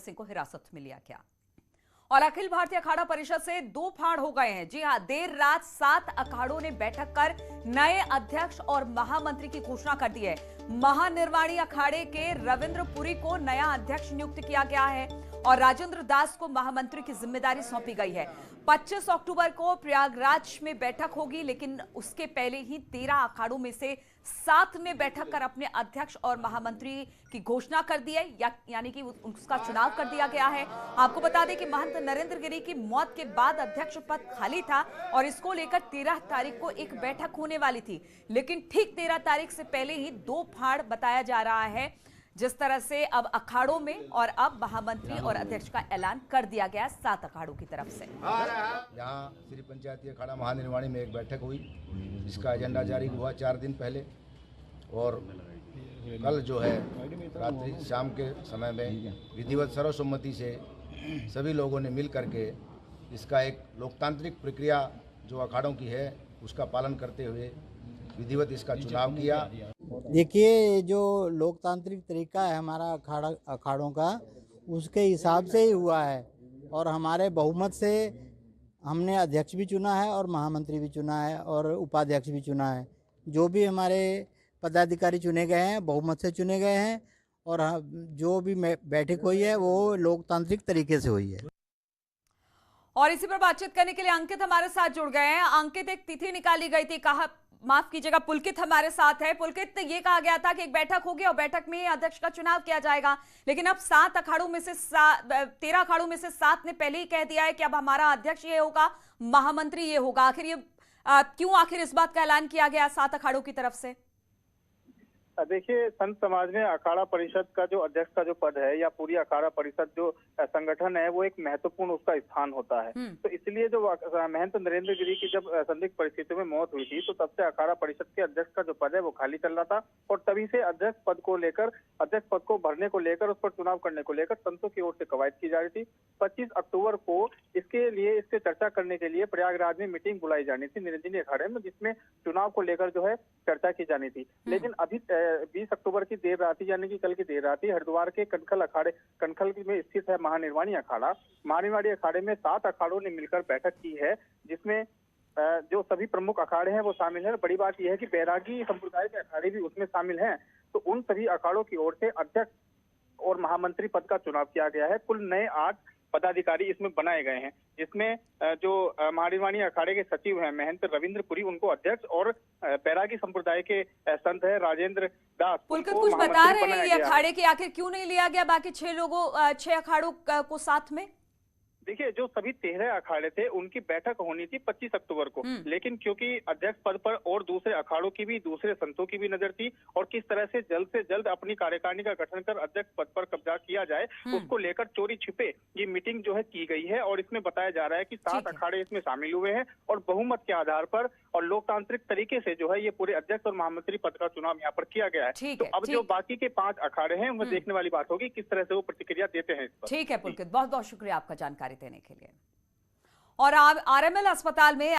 सिंह को हिरासत में लिया गया। और अखिल भारतीय अखाड़ा परिषद से दो फाड़ हो गए हैं। जी हां, देर रात 7 अखाड़ों ने बैठक कर नए अध्यक्ष और महामंत्री की घोषणा कर दी है। महानिर्वाणी अखाड़े के रविंद्र पुरी को नया अध्यक्ष नियुक्त किया गया है और राजेंद्र दास को महामंत्री की जिम्मेदारी सौंपी गई है। 25 अक्टूबर को प्रयागराज में बैठक होगी, लेकिन उसके पहले ही 13 अखाड़ों में से 7 ने बैठक कर अपने अध्यक्ष और महामंत्री की घोषणा कर दी है, यानी कि उसका चुनाव कर दिया गया है। आपको बता दें कि महंत नरेंद्र गिरि की मौत के बाद अध्यक्ष पद खाली था और इसको लेकर 13 तारीख को एक बैठक होने वाली थी, लेकिन ठीक 13 तारीख से पहले ही दो फाड़ बताया जा रहा है। जिस तरह से अब अखाड़ों में और अब महामंत्री और अध्यक्ष का ऐलान कर दिया गया 7 अखाड़ों की तरफ से। यहाँ श्री पंचायती अखाड़ा महानिर्वाणी में एक बैठक हुई, इसका एजेंडा जारी हुआ 4 दिन पहले और कल जो है रात्रि शाम के समय में विधिवत सर्वसम्मति से सभी लोगों ने मिल करके इसका एक लोकतांत्रिक प्रक्रिया जो अखाड़ों की है उसका पालन करते हुए विधिवत इसका चुनाव किया। देखिए, जो लोकतांत्रिक तरीका है हमारा अखाड़ों का, उसके हिसाब से ही हुआ है और हमारे बहुमत से हमने अध्यक्ष भी चुना है और महामंत्री भी चुना है और उपाध्यक्ष भी चुना है। जो भी हमारे पदाधिकारी चुने गए हैं बहुमत से चुने गए हैं और जो भी बैठक हुई है वो लोकतांत्रिक तरीके से हुई है। और इसी पर बातचीत करने के लिए अंकित हमारे साथ जुड़ गए हैं। अंकित, एक तिथि निकाली गई थी, कहा माफ कीजिएगा पुलकित हमारे साथ है। पुलकित, ये कहा गया था कि एक बैठक होगी और बैठक में अध्यक्ष का चुनाव किया जाएगा, लेकिन अब 7 अखाड़ों में से 13 अखाड़ों में से 7 ने पहले ही कह दिया है कि अब हमारा अध्यक्ष ये होगा, महामंत्री ये होगा। आखिर ये क्यों आखिर इस बात का ऐलान किया गया 7 अखाड़ों की तरफ से? देखिए, संत समाज में अखाड़ा परिषद का जो अध्यक्ष का जो पद है या पूरी अखाड़ा परिषद जो संगठन है वो एक महत्वपूर्ण उसका स्थान होता है। तो इसलिए जो महंत नरेंद्र गिरि की जब संदिग्ध परिस्थितियों में मौत हुई थी तो तब से अखाड़ा परिषद के अध्यक्ष का जो पद है वो खाली चल रहा था और तभी से अध्यक्ष पद को भरने को लेकर, उस पर चुनाव करने को लेकर संतों की ओर से कवायद की जा रही थी। 25 अक्टूबर को इसके चर्चा करने के लिए प्रयागराज में मीटिंग बुलाई जानी थी निरंजनी अखाड़े में, जिसमें चुनाव को लेकर जो है चर्चा की जानी थी। लेकिन अभी 20 अक्टूबर की देर रात यानी कि कल की देर रात हरिद्वार के कनखल में स्थित है महानिर्वाणी अखाड़ा। महानिर्वाणी अखाड़े में 7 अखाड़ों ने मिलकर बैठक की है, जिसमें जो सभी प्रमुख अखाड़े हैं वो शामिल हैं। बड़ी बात यह है कि बैरागी संप्रदाय के अखाड़े भी उसमें शामिल हैं। तो उन सभी अखाड़ों की ओर से अध्यक्ष और महामंत्री पद का चुनाव किया गया है। कुल नए 8 पदाधिकारी इसमें बनाए गए हैं, जिसमें जो महानिर्वाणी अखाड़े के सचिव हैं महंत रविंद्र पुरी, उनको अध्यक्ष, और बैरागी संप्रदाय के संत है राजेंद्र दास। पुलकित, कुछ बता रहे हैं ये अखाड़े की आखिर क्यों नहीं लिया गया बाकी 6 अखाड़ों को साथ में? देखिए, जो सभी 13 अखाड़े थे उनकी बैठक होनी थी 25 अक्टूबर को, लेकिन क्योंकि अध्यक्ष पद पर और दूसरे अखाड़ों की भी, दूसरे संतों की भी नजर थी और किस तरह से जल्द अपनी कार्यकारिणी का गठन कर अध्यक्ष पद पर कब्जा किया जाए उसको लेकर चोरी छिपे ये मीटिंग जो है की गई है। और इसमें बताया जा रहा है कि 7 अखाड़े इसमें शामिल हुए हैं और बहुमत के आधार पर और लोकतांत्रिक तरीके से जो है ये पूरे अध्यक्ष और महामंत्री पद का चुनाव यहाँ पर किया गया है। तो अब जो बाकी के 5 अखाड़े हैं उनमें देखने वाली बात होगी किस तरह से वो प्रतिक्रिया देते हैं इस पर। ठीक है पुलकित, बहुत बहुत शुक्रिया आपका जानकारी देने के लिए। और आरएमएल अस्पताल में